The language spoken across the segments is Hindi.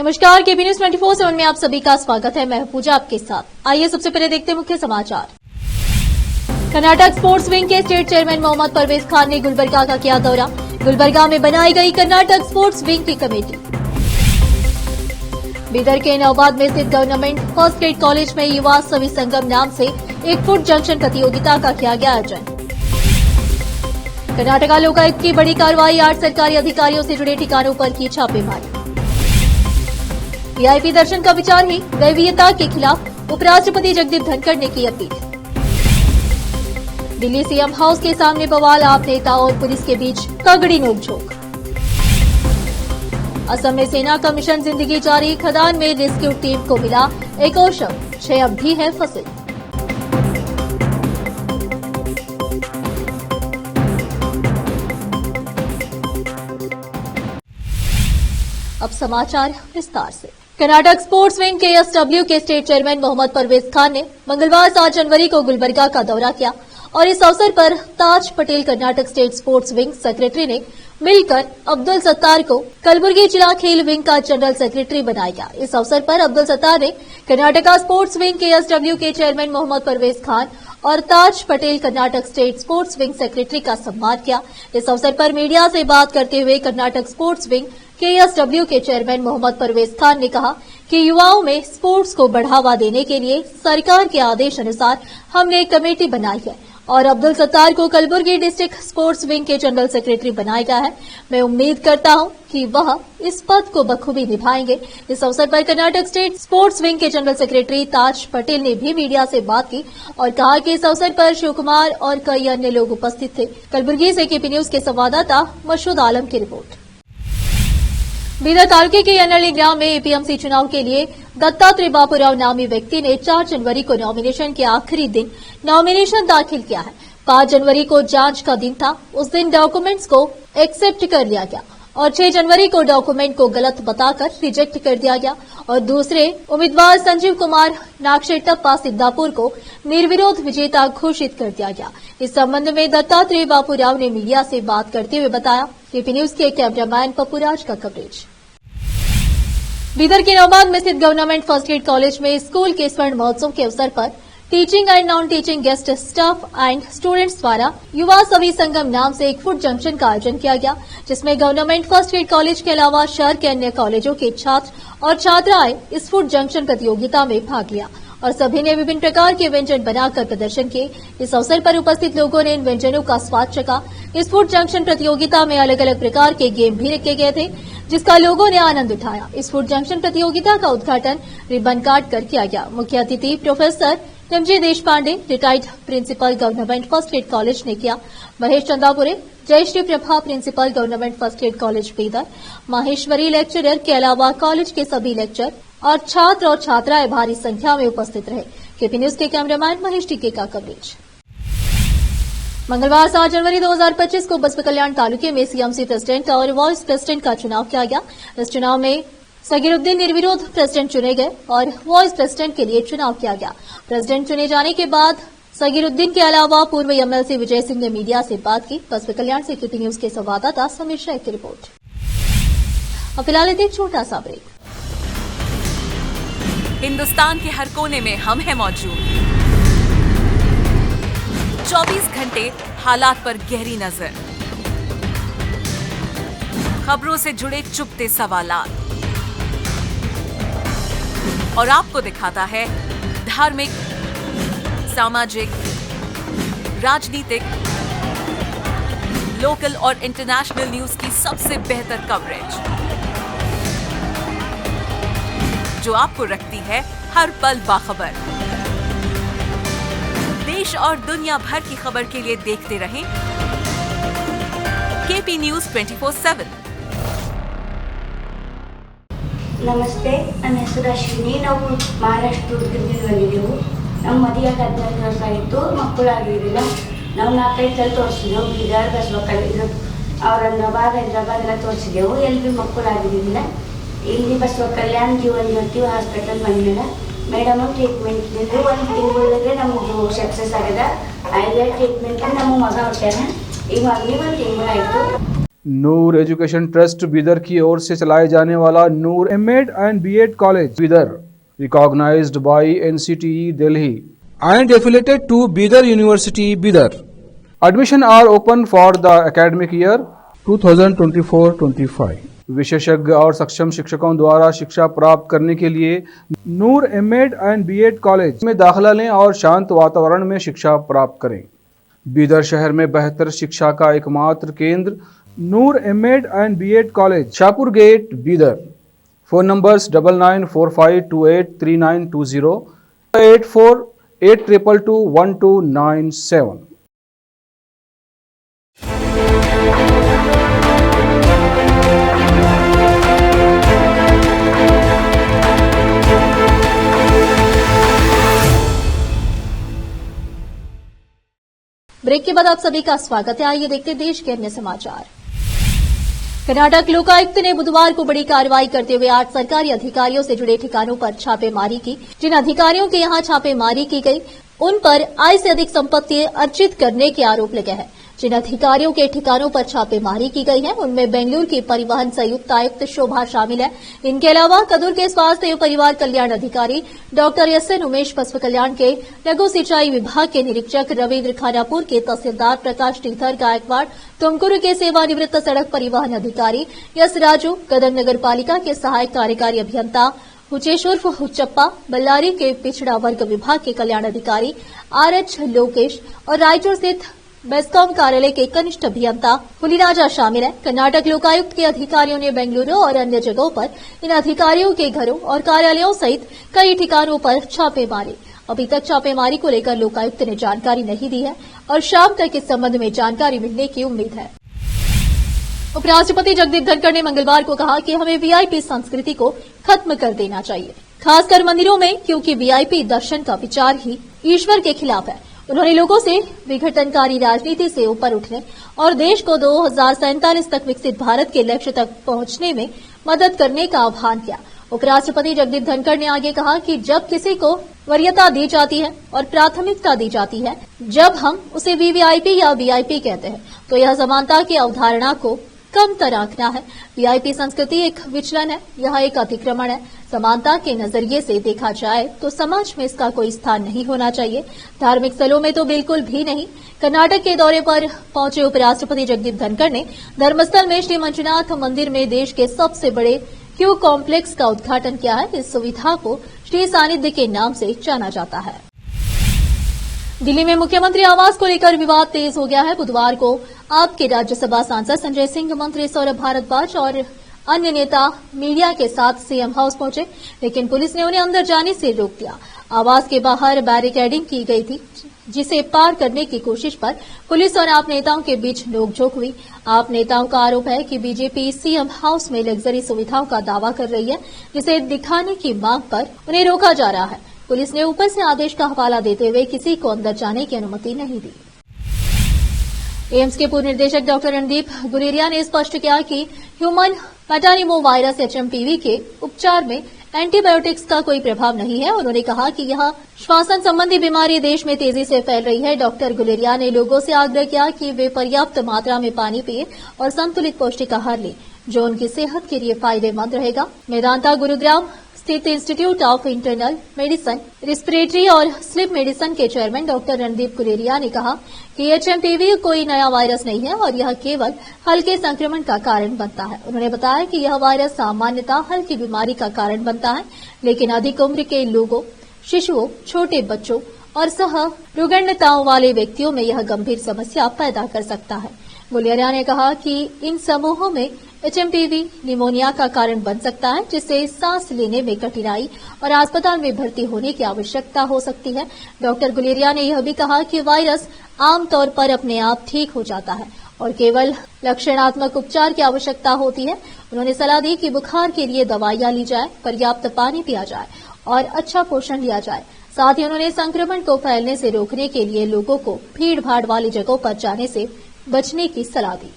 नमस्कार, केबी न्यूज 24/7 में आप सभी का स्वागत है। मैं पूजा आपके साथ। आइए सबसे पहले देखते हैं मुख्य समाचार। कर्नाटक स्पोर्ट्स विंग के स्टेट चेयरमैन मोहम्मद परवेज खान ने गुलबर्गा का किया दौरा। गुलबर्गा में बनाई गई कर्नाटक स्पोर्ट्स विंग की कमेटी। बीदर के नौबाद में स्थित गवर्नमेंट फर्स्ट ग्रेड कॉलेज में युवा सभी संगम नाम से 1 फुट जंक्शन प्रतियोगिता का किया गया आयोजन। कर्नाटका लोकायुक्त की बड़ी कार्रवाई, 8 सरकारी अधिकारियों से जुड़े ठिकानों पर की छापेमारी। वीआईपी दर्शन का विचार ही दैवीयता के खिलाफ उपराष्ट्रपति जगदीप धनखड़ ने की अपील। दिल्ली सीएम हाउस के सामने बवाल, आप नेता और पुलिस के बीच तगड़ी नोकझोंक। असम में सेना का मिशन जिंदगी जारी, खदान में रेस्क्यू टीम को मिला एक और शव, 6 अब भी है फंसे। अब समाचार विस्तार से। कर्नाटक स्पोर्ट्स विंग केएसडब्ल्यू के स्टेट चेयरमैन मोहम्मद परवेज खान ने मंगलवार 7 जनवरी को गुलबर्गा का दौरा किया और इस अवसर पर Taj Patel Karnataka state sports wing secretary ने मिलकर अब्दुल सत्तार को कलबुर्गी जिला खेल विंग का जनरल सेक्रेटरी बनाया गया। इस अवसर पर अब्दुल सत्तार ने कर्नाटका स्पोर्ट्स विंग केएसडब्ल्यू के चेयरमैन मोहम्मद परवेज खान और Taj Patel Karnataka state sports wing secretary का सम्मान किया। इस अवसर पर मीडिया से बात करते हुए कर्नाटक स्पोर्ट्स विंग केएसडब्ल्यू के चेयरमैन मोहम्मद परवेज खान ने कहा कि युवाओं में स्पोर्ट्स को बढ़ावा देने के लिए सरकार के आदेश अनुसार हमने एक कमेटी बनाई है और अब्दुल सत्तार को कलबुर्गी डिस्ट्रिक्ट स्पोर्ट्स विंग के जनरल सेक्रेटरी बनाया गया है। मैं उम्मीद करता हूं कि वह इस पद को बखूबी निभाएंगे। इस अवसर पर कर्नाटक स्टेट स्पोर्ट्स विंग के जनरल सेक्रेटरी ताज पटेल ने भी मीडिया से बात की और कहा कि इस अवसर पर शिव कुमार और कई अन्य लोग उपस्थित थे। कलबुर्गी से केपी न्यूज के संवाददाता मशहूद आलम की रिपोर्ट। बीदर तालुके के यनहल्ली ग्राम में एपीएमसी चुनाव के लिए दत्तात्रेय बापूराव नामी व्यक्ति ने 4 जनवरी को नॉमिनेशन के आखिरी दिन नॉमिनेशन दाखिल किया है। 5 जनवरी को जांच का दिन था, उस दिन डॉक्यूमेंट्स को एक्सेप्ट कर लिया गया और 6 जनवरी को डॉक्यूमेंट को गलत बताकर रिजेक्ट कर दिया गया और दूसरे उम्मीदवार संजीव कुमार नागशेट्टप्पा सिद्धापुर को निर्विरोध विजेता घोषित कर दिया गया। इस संबंध में दत्तात्रेय बापूराव ने मीडिया से बात करते हुए बताया। केपी न्यूज के कैमरामैन पप्पूराज का कवरेज। बीदर के नौबाद में स्थित गवर्नमेंट फर्स्ट ग्रेड कॉलेज में स्कूल के स्वर्ण महोत्सव के अवसर पर teaching and non teaching guest staff and students द्वारा युवा सभी संगम नाम से 1 फुट जंक्शन का आयोजन किया गया, जिसमें गवर्नमेंट फर्स्ट ग्रेड कॉलेज के अलावा शहर के अन्य कॉलेजों के छात्र और छात्राएं इस फुट जंक्शन प्रतियोगिता में भाग लिया और सभी ने विभिन्न प्रकार के व्यंजन बनाकर प्रदर्शन किए। इस अवसर पर उपस्थित लोगों ने इन व्यंजनों का स्वाद चखा। इस फूड जंक्शन प्रतियोगिता में अलग अलग प्रकार के गेम भी रखे गए थे, जिसका लोगों ने आनंद उठाया। इस फूड जंक्शन प्रतियोगिता का उद्घाटन रिबन काट कर किया गया। मुख्य अतिथि professor MG Deshpande, retired principal government first grade college ने किया। Mahesh Chandapure, Jayashree Prabha principal government first grade college Bidar, Maheshwari lecturer के अलावा कॉलेज के सभी लेक्चर और छात्र और छात्राएं भारी संख्या में उपस्थित रहे। केपी न्यूज के कैमरामैन महेश टीके का कवरेज। मंगलवार 7 जनवरी 2025 को बसपा कल्याण तालुके में सीएमसी प्रेसिडेंट और वाइस प्रेसिडेंट का चुनाव किया गया। इस चुनाव में सगीरुद्दीन निर्विरोध प्रेसिडेंट चुने गए और वाइस प्रेसिडेंट के लिए चुनाव किया गया। प्रेसिडेंट चुने जाने के बाद सगीरुद्दीन के अलावा पूर्व एमएलसी विजय सिंह ने मीडिया से बात की। बसपा कल्याण से केपी न्यूज के संवाददाता समीर शेख की रिपोर्ट। अब फिलहाल एक छोटा सा ब्रेक। हिंदुस्तान के हर कोने में हम हैं मौजूद। 24 घंटे हालात पर गहरी नजर, खबरों से जुड़े चुपते सवालात और आपको दिखाता है धार्मिक, सामाजिक, राजनीतिक, लोकल और इंटरनेशनल न्यूज की सबसे बेहतर कवरेज, जो आपको रखती है हर पल बाखबर। देश और दुनिया भर की खबर के लिए देखते रहें केपी न्यूज 24/7। ನಮಸ್ತೆ, ನನ್ನ ಹೆಸರು ಅಶ್ವಿನಿ. ನಾವು ಮಹಾರಾಷ್ಟ್ರದಿಂದ ಬಂದಿದ್ದೆವು. ನಮ್ಮ ಮದುವೆಗೆ 15 ವರ್ಷ ಆಯಿತು, ಮಕ್ಕಳಾಗಿರಲಿಲ್ಲ. ನಾವು 4-5 ಸಲ ತೋರಿಸಿದೆವು. ಬೀದರ್, ಬಸವ ಕಲ್ಯಾಣ, ಔರಂಗಾಬಾದ್, ಹೈದರಾಬಾದ್ ಎಲ್ಲ ತೋರಿಸಿದೆವು. ಎಲ್ಲಿ ಭೀ ಮಕ್ಕಳಾಗಿರಲಿಲ್ಲ. ಇಲ್ಲಿ ಬಸವ ಕಲ್ಯಾಣ ಜೀವನ್ ಜ್ಯೋತಿ ಹಾಸ್ಪಿಟಲ್ ಬಂದಿಲ್ಲ. ಮೇಡಮ್ ಟ್ರೀಟ್ಮೆಂಟ್ 1 ತಿಂಗಳೊಳಗೆ ನಮಗೆ ಸಕ್ಸಸ್ ಆಗಿದೆ. 5 ಟ್ರೀಟ್ಮೆಂಟ್ ನಮ್ಮ ಮಗ ಹುಟ್ಟ್ಯಾನ. ಈಗ ಮಗನಿಗೆ 1 ತಿಂಗಳಾಯಿತು. नूर एजुकेशन ट्रस्ट बीदर की ओर से चलाए जाने वाला Noor MEd and BEd college Bidar, recognised by NCTE Delhi and affiliated to Bidar University, Bidar. Admission are open for the academic year 2024-25. विशेषज्ञ और सक्षम शिक्षकों द्वारा शिक्षा प्राप्त करने के लिए नूर एमएड एंड बीएड कॉलेज में दाखिला लें और शांत वातावरण में शिक्षा प्राप्त करें। बीदर शहर में बेहतर शिक्षा का एकमात्र केंद्र Noor MEd and BEd college, Shahpur gate, Bidar. Phone numbers 9945283920, 8482221297। Break के बाद आप सभी का स्वागत है। आइए देखते हैं देश के अन्य समाचार। कर्नाटक लोकायुक्त ने बुधवार को बड़ी कार्रवाई करते हुए 8 सरकारी अधिकारियों से जुड़े ठिकानों पर छापेमारी की। जिन अधिकारियों के यहां छापेमारी की गई उन पर आय से अधिक संपत्ति अर्जित करने के आरोप लगे हैं। जिन अधिकारियों के ठिकानों पर छापेमारी की गई है उनमें बेंगलुरु की परिवहन संयुक्त आयुक्त शोभा शामिल है। इनके अलावा कदूर के स्वास्थ्य एवं परिवार कल्याण अधिकारी डॉक्टर एसएन उमेश, बसव कल्याण के लघु सिंचाई विभाग के निरीक्षक रविन्द्र, खानापुर के तहसीलदार प्रकाश श्रीधर गायकवाड़, तुमकुरू के सेवानिवृत्त सड़क परिवहन अधिकारी यस राजू, गदग नगर पालिका के सहायक कार्यकारी अभियंता हुचेश उर्फ हुच्चप्पा, बल्लारी के पिछड़ा वर्ग विभाग के कल्याण अधिकारी आरएच लोकेश और रायचूर स्थित बेस्कॉम कार्यालय के कनिष्ठ अभियंता हुलीराजा शामिल है। कर्नाटक लोकायुक्त के अधिकारियों ने बेंगलुरु और अन्य जगहों पर इन अधिकारियों के घरों और कार्यालयों सहित कई ठिकानों पर छापे मारे। अभी तक छापेमारी को लेकर लोकायुक्त ने जानकारी नहीं दी है और शाम तक इस संबंध में जानकारी मिलने की उम्मीद है। उपराष्ट्रपति जगदीप धनखड़ ने मंगलवार को कहा कि हमें वीआईपी संस्कृति को खत्म कर देना चाहिए, खासकर मंदिरों में, क्योंकि वीआईपी दर्शन का विचार ही ईश्वर के खिलाफ है। उन्होंने लोगों से विघटनकारी राजनीति से ऊपर उठने और देश को 2047 तक विकसित भारत के लक्ष्य तक पहुंचने में मदद करने का आह्वान किया। उपराष्ट्रपति जगदीप धनखड़ ने आगे कहा कि जब किसी को वरीयता दी जाती है और प्राथमिकता दी जाती है, जब हम उसे वीवीआईपी या वीआईपी कहते हैं, तो यह समानता की अवधारणा को कम आंकना है। वीआईपी संस्कृति एक विचलन है, यह एक अतिक्रमण है। समानता के नजरिए से देखा जाए तो समाज में इसका कोई स्थान नहीं होना चाहिए, धार्मिक स्थलों में तो बिल्कुल भी नहीं। कर्नाटक के दौरे पर पहुंचे उपराष्ट्रपति जगदीप धनखड़ ने धर्मस्थल में श्री मंजुनाथ मंदिर में देश के सबसे बड़े क्यू कॉम्प्लेक्स का उद्घाटन किया है। इस सुविधा को श्री सानिध्य के नाम से जाना जाता है। दिल्ली में मुख्यमंत्री आवास को लेकर विवाद तेज हो गया है। बुधवार को आपके राज्यसभा सांसद संजय सिंह, मंत्री सौरभ भारद्वाज और अन्य नेता मीडिया के साथ सीएम हाउस पहुंचे, लेकिन पुलिस ने उन्हें अंदर जाने से रोक दिया। आवास के बाहर बैरिकेडिंग की गई थी, जिसे पार करने की कोशिश पर पुलिस और आप नेताओं के बीच नोकझोंक हुई। आप नेताओं का आरोप है कि बीजेपी सीएम हाउस में लग्जरी सुविधाओं का दावा कर रही है, जिसे दिखाने की मांग पर उन्हें रोका जा रहा है। पुलिस ने ऊपर से आदेश का हवाला देते हुए किसी को अंदर जाने की अनुमति नहीं दी। एम्स के पूर्व निदेशक डॉक्टर रणदीप गुलेरिया ने स्पष्ट किया कि ह्यूमन मेटानिमो वायरस एचएमपीवी के उपचार में एंटीबायोटिक्स का कोई प्रभाव नहीं है। उन्होंने कहा कि यह श्वसन संबंधी बीमारी देश में तेजी से फैल रही है। डॉक्टर गुलेरिया ने लोगों से आग्रह किया कि वे पर्याप्त मात्रा में पानी पिए और संतुलित पौष्टिक आहार लें, जो उनकी सेहत के लिए फायदेमंद रहेगा। मेदांता गुरुग्राम स्थित institute of internal medicine, respiratory और स्लीप मेडिसिन के चेयरमैन डॉक्टर रणदीप गुलेरिया ने कहा कि एचएमपीवी कोई नया वायरस नहीं है और यह केवल हल्के संक्रमण का कारण बनता है। उन्होंने बताया कि यह वायरस सामान्यतः हल्की बीमारी का कारण बनता है, लेकिन अधिक उम्र के लोगों, शिशुओं, छोटे बच्चों और सह रुग्णताओं वाले व्यक्तियों में यह गंभीर समस्या पैदा कर सकता है। गुलेरिया ने कहा कि इन समूहों में एचएमपीवी निमोनिया का कारण बन सकता है, जिससे सांस लेने में कठिनाई और अस्पताल में भर्ती होने की आवश्यकता हो सकती है। डॉक्टर गुलेरिया ने यह भी कहा कि वायरस आमतौर पर अपने आप ठीक हो जाता है और केवल लक्षणात्मक उपचार की आवश्यकता होती है। उन्होंने सलाह दी कि बुखार के लिए दवाइयां ली जाए, पर्याप्त पानी पिया जाए और अच्छा पोषण लिया जाए। साथ ही उन्होंने संक्रमण को फैलने से रोकने के लिए लोगों को भीड़ भाड़ वाली जगहों पर जाने से बचने की सलाह दी।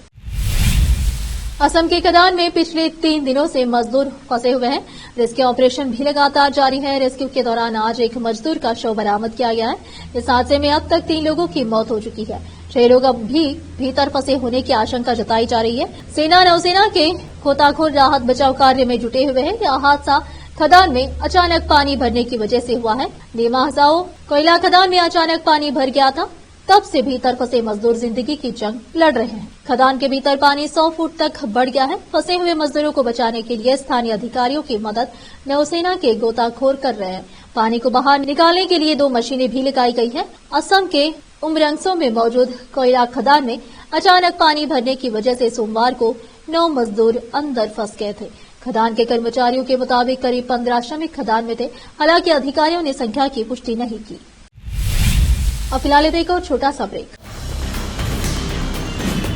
असम के कदान में पिछले 3 दिनों से मजदूर फंसे हुए हैं। रेस्क्यू ऑपरेशन भी लगातार जारी है। रेस्क्यू के दौरान आज एक मजदूर का शव बरामद किया गया है। इस हादसे में अब तक 3 लोगों की मौत हो चुकी है। 6 लोग अब भी भीतर फंसे होने की आशंका जताई जा रही है। सेना नौसेना के गोताखोर राहत बचाव कार्य में जुटे हुए हैं। यह हादसा खदान में अचानक पानी भरने की वजह से हुआ है। नीमा हसाओ कोयला खदान में अचानक पानी भर गया था, तब से भीतर फंसे मजदूर जिंदगी की जंग लड़ रहे हैं। खदान के भीतर पानी 100 फुट तक बढ़ गया है। फंसे हुए मजदूरों को बचाने के लिए स्थानीय अधिकारियों की मदद नौसेना के गोताखोर कर रहे हैं। पानी को बाहर निकालने के लिए 2 मशीनें भी लगाई गई है। असम के उमरंगसो में मौजूद कोयला खदान में अचानक पानी भरने की वजह से सोमवार को 9 मजदूर अंदर फंस गए थे। खदान के कर्मचारियों के मुताबिक करीब 15 श्रमिक खदान में थे। हालांकि अधिकारियों ने संख्या की पुष्टि नहीं की। अब फिलहाल देखो छोटा सा ब्रेक।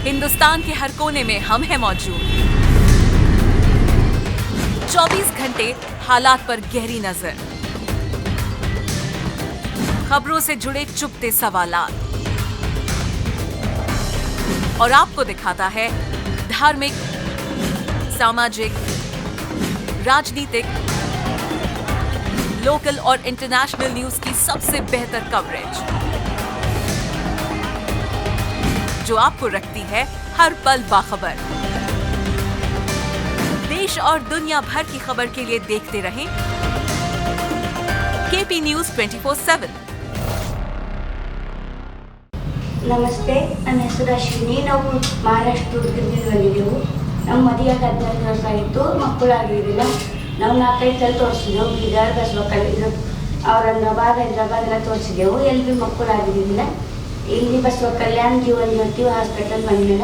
हिंदुस्तान के हर कोने में हम हैं मौजूद। 24 घंटे हालात पर गहरी नजर, खबरों से जुड़े चुपते सवालात और आपको दिखाता है धार्मिक, सामाजिक, राजनीतिक, लोकल और इंटरनेशनल न्यूज की सबसे बेहतर कवरेज जो आपको रखती है हर पल बाखबर। देश और दुनिया भर की खबर के लिए देखते रहें केपी न्यूज 24/7। ನಮಸ್ತೆ, ನನ್ನ ಹೆಸರು ಅಶ್ವಿನಿ. ನಾವು ಮಹಾರಾಷ್ಟ್ರ ದುರ್ಗದಿಂದ ಬಂದಿದ್ದೆವು. ನಮ್ಮ ಮದುವೆಯಾಗಿ 14 ವರ್ಷ ಆಯಿತು, ಮಕ್ಕಳಾಗಿರಲಿಲ್ಲ. ನಾವು 4-5 ಸಲ ತೋರಿಸಿದೆವು. ಬೀದರ್, ಬಸವಕಲ್ಯಾಣ, ಔರಂಗಾಬಾದ್, ಹೈದರಾಬಾದ್ ಎಲ್ಲ ತೋರಿಸಿದೆವು. ಎಲ್ಲಿ ಭೀ ಮಕ್ಕಳಾಗಿರಲಿಲ್ಲ. ಇಲ್ಲಿ ಬಸವಕಲ್ಯಾಣ ಜೀವನ್ ಜ್ಯೋತಿ ಹಾಸ್ಪಿಟಲ್ ಬಂದಿಲ್ಲ.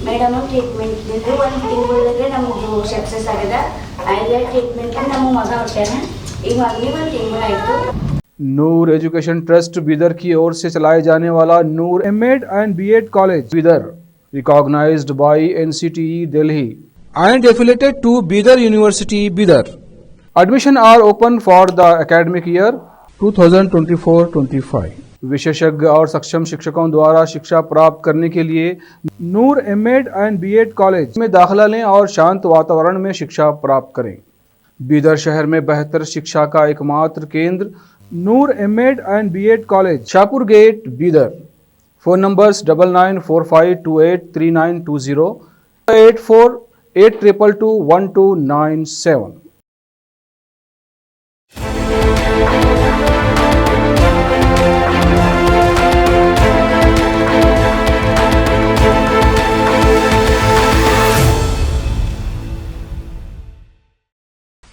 ಮೇಡಮ್ ಟ್ರೀಟ್ಮೆಂಟ್ ಇದ್ದಿದ್ದು 1 ತಿಂಗಳಿಗೆ ನಮ್ಮದು ಸಕ್ಸಸ್ ಆಗಿದೆ. ಆಯ್ತು ಟ್ರೀಟ್ಮೆಂಟ್ ನಮ್ಮ ಮಗ ಹುಟ್ಟ್ಯಾನ. ಈಗ ಮಗನಿಗೆ 1 ತಿಂಗಳಾಯಿತು. नूर एजुकेशन ट्रस्ट बीदर की ओर से चलाए जाने वाला Noor MEd and BEd college Bidar, recognised by NCTE Delhi and affiliated to Bidar University Bidar. Admission are open for the academic year 2024-25. विशेषज्ञ और सक्षम शिक्षकों द्वारा शिक्षा प्राप्त करने के लिए नूर एमएड एंड बीएड कॉलेज में दाखिला लें और शांत वातावरण में शिक्षा प्राप्त करें। बीदर शहर में बेहतर शिक्षा का एकमात्र केंद्र Noor MEd and BEd college, Shahpur gate, Bidar. Phone numbers 9945283920, 8482221297।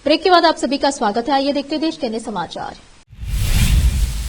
Break के बाद आप सभी का स्वागत है। आइए देखते देश के अन्य समाचार।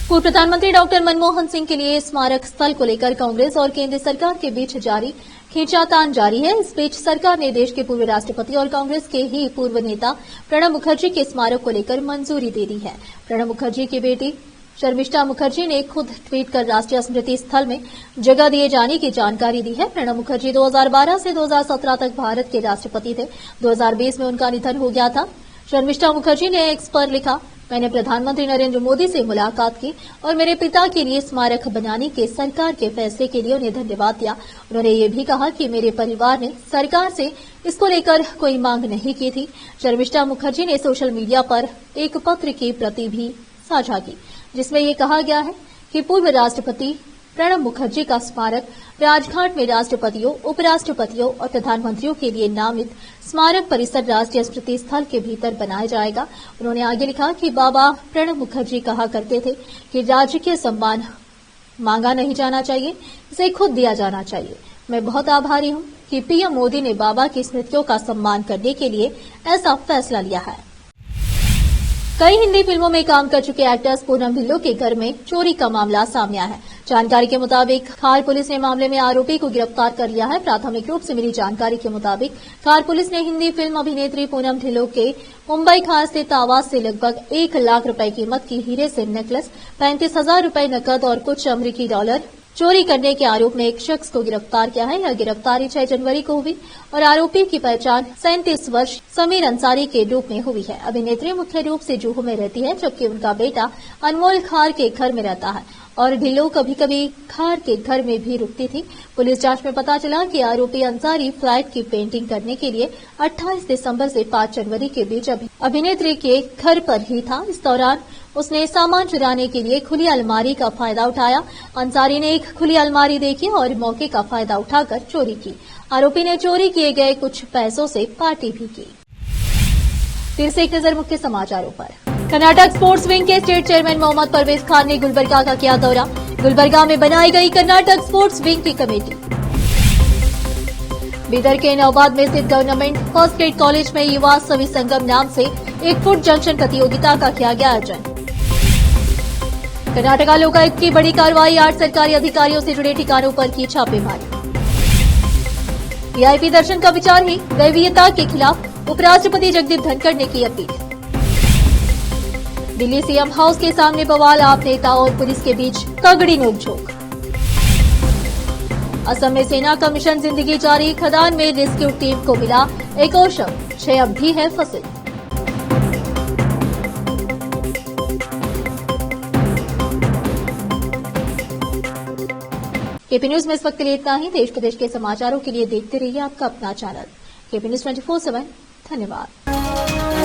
पूर्व प्रधानमंत्री डॉक्टर मनमोहन सिंह के लिए स्मारक स्थल को लेकर कांग्रेस और केंद्र सरकार के बीच जारी खींचातान जारी है। इस बीच सरकार ने देश के पूर्व राष्ट्रपति और कांग्रेस के ही पूर्व नेता प्रणब मुखर्जी के स्मारक को लेकर मंजूरी दे दी है। प्रणब मुखर्जी की बेटी शर्मिष्ठा मुखर्जी ने खुद ट्वीट कर राष्ट्रीय स्मृति स्थल में जगह दिए जाने की जानकारी दी है। प्रणब मुखर्जी 2012 से 2017 तक भारत के राष्ट्रपति थे। 2020 में उनका निधन हो गया था। शर्मिष्ठा मुखर्जी ने एक्स पर लिखा, मैंने प्रधानमंत्री नरेंद्र मोदी से मुलाकात की और मेरे पिता के लिए स्मारक बनाने के सरकार के फैसले के लिए उन्हें धन्यवाद दिया। उन्होंने ये भी कहा कि मेरे परिवार ने सरकार से इसको लेकर कोई मांग नहीं की थी। शर्मिष्ठा मुखर्जी ने सोशल मीडिया पर एक पत्र की प्रति भी साझा की, जिसमें ये कहा गया है कि पूर्व राष्ट्रपति प्रणब मुखर्जी का स्मारक राजघाट में राष्ट्रपतियों, उपराष्ट्रपतियों और प्रधानमंत्रियों के लिए नामित स्मारक परिसर राष्ट्रीय स्मृति स्थल के भीतर बनाया जाएगा। उन्होंने आगे लिखा कि बाबा प्रणब मुखर्जी कहा करते थे कि राजकीय सम्मान मांगा नहीं जाना चाहिए, इसे खुद दिया जाना चाहिए। मैं बहुत आभारी हूं कि पीएम मोदी ने बाबा की स्मृतियों का सम्मान करने के लिए ऐसा फैसला लिया है। कई हिंदी फिल्मों में काम कर चुके एक्टर्स पूनम ढिल्लों के घर में चोरी का मामला सामने आया है। जानकारी के मुताबिक खार पुलिस ने मामले में आरोपी को गिरफ्तार कर लिया है। प्राथमिक रूप से मिली जानकारी के मुताबिक खार पुलिस ने हिंदी फिल्म अभिनेत्री पूनम ढिल्लों के मुंबई खार स्थित आवास से लगभग 1 लाख रुपए कीमत की हीरे से नेकलेस, 35,000 रुपए नकद और कुछ अमेरिकी डॉलर चोरी करने के आरोप में एक शख्स को गिरफ्तार किया है। यह गिरफ्तारी 6 जनवरी को हुई और आरोपी की पहचान 37 वर्ष समीर अंसारी के रूप में हुई है। अभिनेत्री मुख्य रूप से जुहू में रहती है, जबकि उनका बेटा अनमोल खार के घर में रहता है और ढिल्लों कभी कभी खार के घर में भी रुकती थी। पुलिस जांच में पता चला कि आरोपी अंसारी फ्लाइट की पेंटिंग करने के लिए 28 दिसंबर से 5 जनवरी के बीच अभिनेत्री के घर पर ही था। इस दौरान उसने सामान चुराने के लिए खुली अलमारी का फायदा उठाया। अंसारी ने एक खुली अलमारी देखी और मौके का फायदा उठाकर चोरी की। आरोपी ने चोरी किए गए कुछ पैसों से पार्टी भी की। फिर से एक नजर मुख्य समाचारों पर। कर्नाटक स्पोर्ट्स विंग के स्टेट चेयरमैन मोहम्मद परवेज खान ने गुलबर्गा का किया दौरा। गुलबर्गा में बनाई गई कर्नाटक स्पोर्ट्स विंग की कमेटी। बीदर के नौबाद में स्थित गवर्नमेंट फर्स्ट ग्रेड कॉलेज में युवा सभी संगम नाम से 1 फुट जंक्शन प्रतियोगिता का किया गया आयोजन। कर्नाटका लोकायुक्त की बड़ी कार्रवाई, 8 सरकारी अधिकारियों से जुड़े ठिकानों पर की छापेमारी। वीआईपी दर्शन का विचार ही दैवीयता के खिलाफ उपराष्ट्रपति जगदीप धनखड़ ने की अपील। दिल्ली सीएम हाउस के सामने बवाल, आप नेता और पुलिस के बीच तगड़ी नोकझोंक। असम में सेना का मिशन जिंदगी जारी, खदान में रेस्क्यू टीम को मिला एक और शव, 6 अब भी है फंसे। केपी न्यूज में इस वक्त के लिए इतना ही। देश प्रदेश के समाचारों के लिए देखते रहिए आपका अपना चैनल केपी न्यूज 24/7। धन्यवाद।